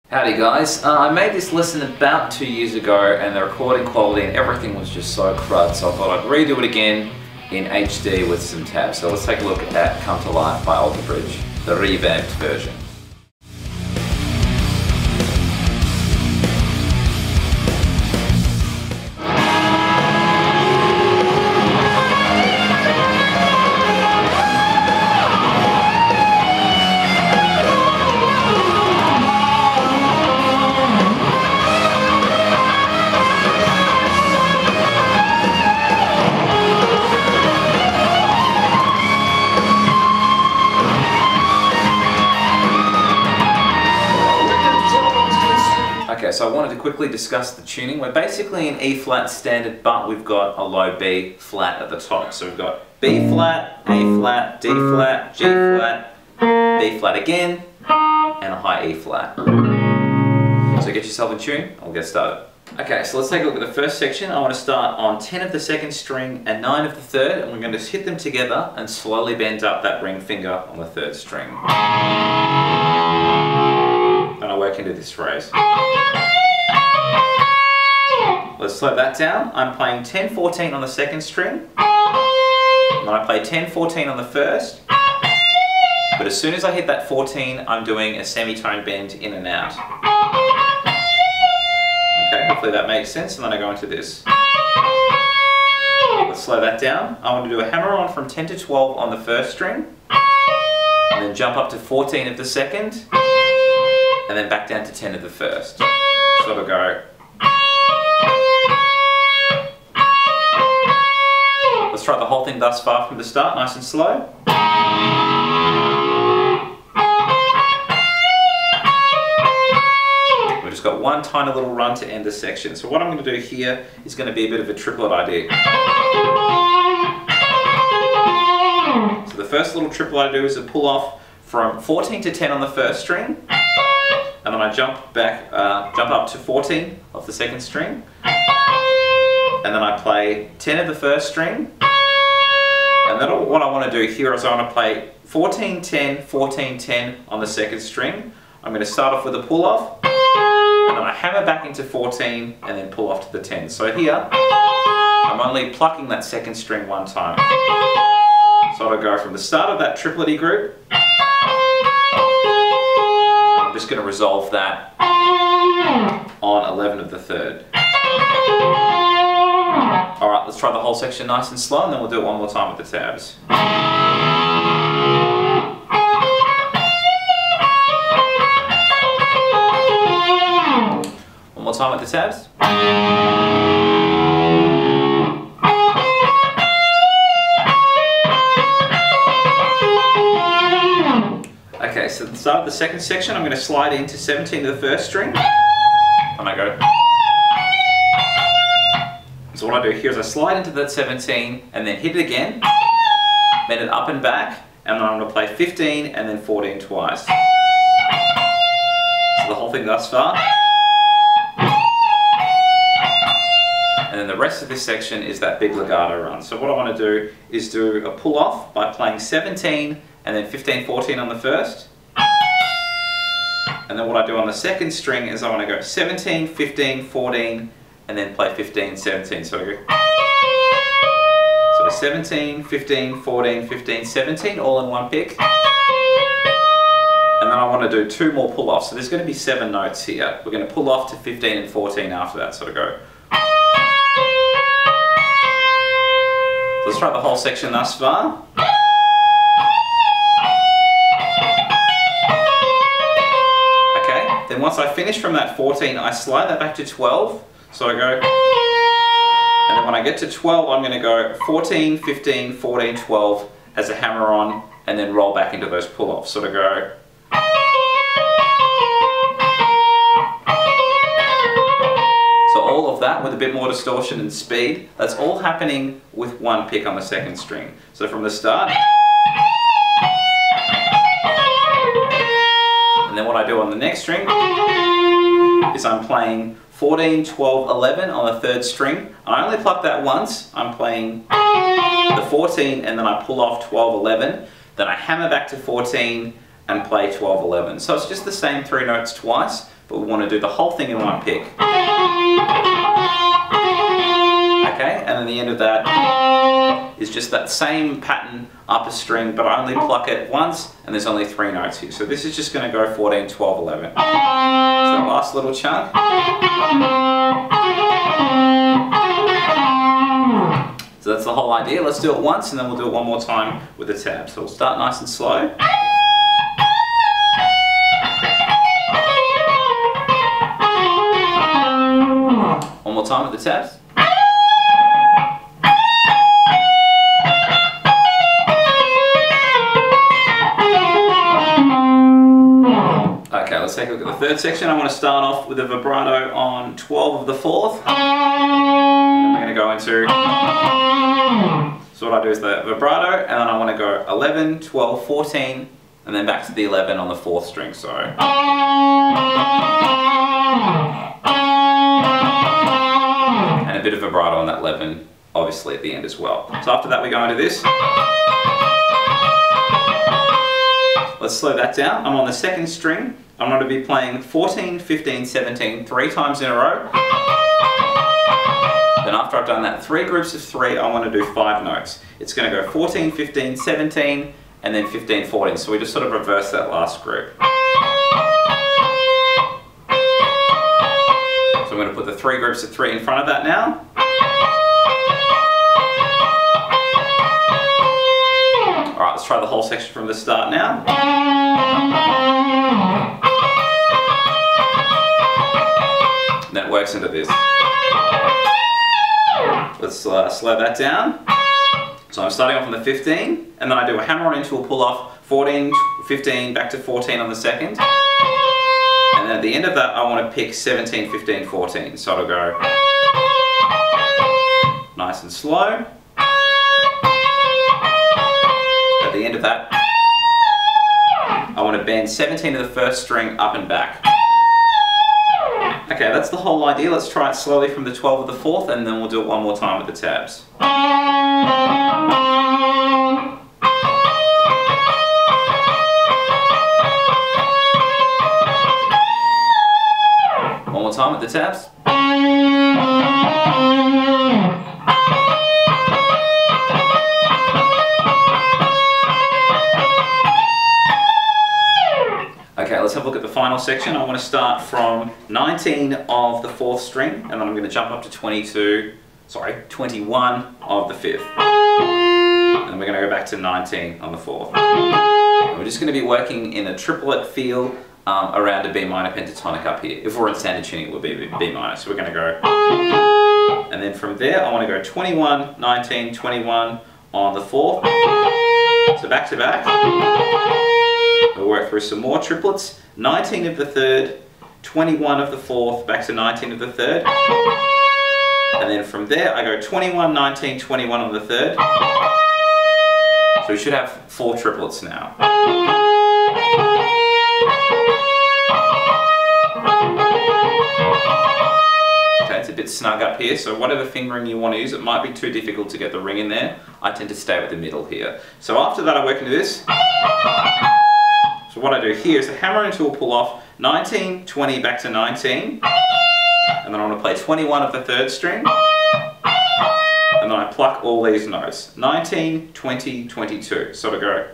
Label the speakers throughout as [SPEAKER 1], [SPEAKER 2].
[SPEAKER 1] Howdy guys, I made this lesson about 2 years ago and the recording quality and everything was just so crud, so I thought I'd redo it again in HD with some tabs. So let's take a look at Come to Life by Alter Bridge, the revamped version. Okay, so I wanted to quickly discuss the tuning. We're basically in E flat standard, but we've got a low B flat at the top. So we've got B flat, A flat, D flat, G flat, B flat again, and a high E flat. So get yourself in tune, I'll get started. Okay, so let's take a look at the first section. I want to start on 10 of the second string and 9 of the third, and we're going to hit them together and slowly bend up that ring finger on the third string. And I work into this phrase. Let's slow that down. I'm playing 10-14 on the second string, and then I play 10-14 on the first, but as soon as I hit that 14, I'm doing a semitone bend in and out. Okay, hopefully that makes sense, and then I go into this. Let's slow that down. I want to do a hammer on from 10 to 12 on the first string, and then jump up to 14 of the second, and then back down to 10 of the first. So it'll go. Let's try the whole thing thus far from the start, nice and slow. We've just got one tiny little run to end the section. So what I'm going to do here is going to be a bit of a triplet idea. So the first little triplet I do is a pull off from 14 to 10 on the first string, and then I jump up to 14 off the second string, and then I play 10 of the first string, and then what I want to do here is I want to play 14, 10, 14, 10 on the second string. I'm going to start off with a pull off, and then I hammer back into 14 and then pull off to the 10. So here, I'm only plucking that second string one time. So I'll go from the start of that triplety group. I'm just going to resolve that on 11 of the third. Alright, let's try the whole section nice and slow, and then we'll do it one more time with the tabs. One more time with the tabs. Okay, so at the start of the second section, I'm going to slide into 17 to the first string, and I go. So what I do here is I slide into that 17 and then hit it again, bend it up and back, and then I'm going to play 15 and then 14 twice. So the whole thing thus far. And then the rest of this section is that big legato run. So what I want to do is do a pull off by playing 17 and then 15, 14 on the first. And then what I do on the second string is I want to go 17, 15, 14, and then play 15, 17. So I go. So 17, 15, 14, 15, 17, all in one pick. And then I want to do 2 more pull-offs. So there's going to be 7 notes here. We're going to pull off to 15 and 14 after that. So I go. So let's try the whole section thus far. Then once I finish from that 14, I slide that back to 12. So I go, and then when I get to 12, I'm going to go 14, 15, 14, 12 as a hammer on, and then roll back into those pull-offs. So to go. So all of that with a bit more distortion and speed, that's all happening with one pick on the second string. So from the start. And then what I do on the next string is I'm playing 14, 12, 11 on the third string. I only pluck that once. I'm playing the 14 and then I pull off 12, 11. Then I hammer back to 14 and play 12, 11. So it's just the same 3 notes twice, but we want to do the whole thing in one pick. Okay, and then the end of that is just that same pattern upper string, but I only pluck it once, and there's only 3 notes here. So this is just going to go 14, 12, 11. So that last little chunk. So that's the whole idea. Let's do it once, and then we'll do it one more time with the tab. So we'll start nice and slow. One more time with the tabs. Okay, let's take a look at the third section. I want to start off with a vibrato on 12 of the 4th. And then we're going to go into... So what I do is the vibrato, and then I want to go 11, 12, 14, and then back to the 11 on the 4th string, so... And a bit of vibrato on that 11, obviously at the end as well. So after that we go into this. Let's slow that down. I'm on the 2nd string. I'm going to be playing 14, 15, 17, 3 times in a row. Then after I've done that 3 groups of 3, I want to do 5 notes. It's going to go 14, 15, 17, and then 15, 14. So we just sort of reverse that last group. So I'm going to put the 3 groups of 3 in front of that now. Alright, let's try the whole section from the start now. And then it works into this. Let's slow that down. So I'm starting off on the 15, and then I do a hammer-on into a pull-off, 14, 15, back to 14 on the 2nd. And then at the end of that, I want to pick 17, 15, 14. So it'll go nice and slow. At the end of that, I want to bend 17 of the 1st string up and back. Okay, that's the whole idea. Let's try it slowly from the 12 of the 4th, and then we'll do it one more time with the tabs. One more time with the tabs. Okay, let's have a look at the final section. I want to start from 19 of the 4th string, and then I'm going to jump up to 21 of the 5th. And then we're going to go back to 19 on the 4th. And we're just going to be working in a triplet feel around a B minor pentatonic up here. If we're in standard tuning, it would be B minor. So we're going to go... And then from there, I want to go 21, 19, 21 on the 4th. So back to back. We'll work through some more triplets. 19 of the 3rd, 21 of the 4th, back to 19 of the 3rd. And then from there I go 21, 19, 21 on the 3rd. So we should have 4 triplets now. Okay, it's a bit snug up here, so whatever fingering you want to use, it might be too difficult to get the ring in there. I tend to stay with the middle here. So after that I work into this. So what I do here is a hammer into a pull off, 19, 20, back to 19, and then I want to play 21 of the 3rd string, and then I pluck all these notes, 19, 20, 22, so to go.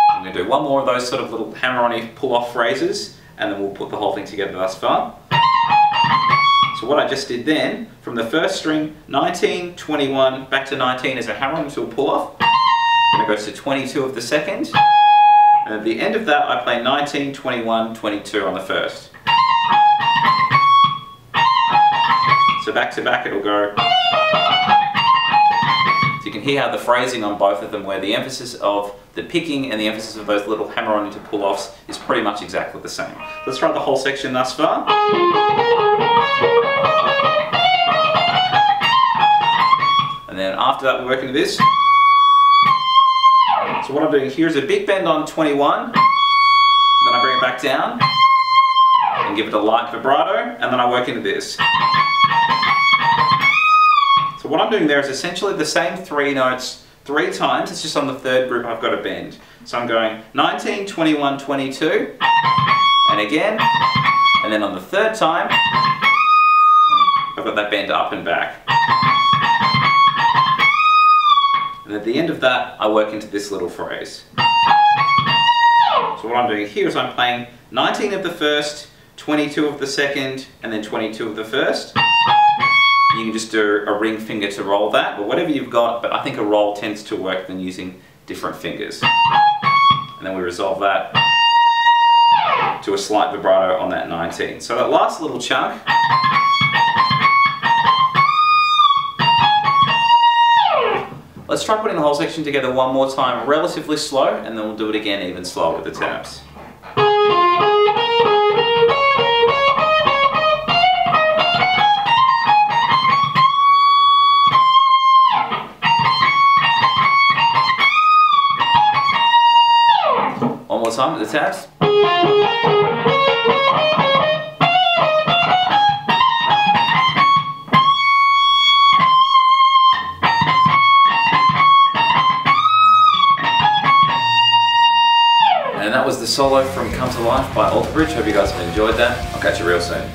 [SPEAKER 1] I'm going to do one more of those sort of little hammer-on-y pull-off phrases, and then we'll put the whole thing together thus far. So what I just did then, from the 1st string, 19, 21, back to 19 is a hammer-on into a pull-off. Then it goes to 22 of the 2nd, and at the end of that I play 19, 21, 22 on the 1st. So back to back it'll go. So you can hear how the phrasing on both of them, where the emphasis of the picking and the emphasis of those little hammer-on into pull-offs is pretty much exactly the same. Let's try the whole section thus far. And then after that we work into this. So what I'm doing here is a big bend on 21, then I bring it back down and give it a light vibrato, and then I work into this. what I'm doing there is essentially the same three notes 3 times, it's just on the third group I've got to bend. So I'm going 19, 21, 22, and again, and then on the third time, I've got that bend up and back. And at the end of that, I work into this little phrase. So what I'm doing here is I'm playing 19 of the first, 22 of the second, and then 22 of the first. You can just do a ring finger to roll that, or whatever you've got, but I think a roll tends to work than using different fingers. And then we resolve that to a slight vibrato on that 19. So that last little chunk, let's try putting the whole section together one more time, relatively slow, and then we'll do it again even slower with the taps. One more time with the taps. And that was the solo from Come to Life by Alter Bridge. Hope you guys have enjoyed that. I'll catch you real soon.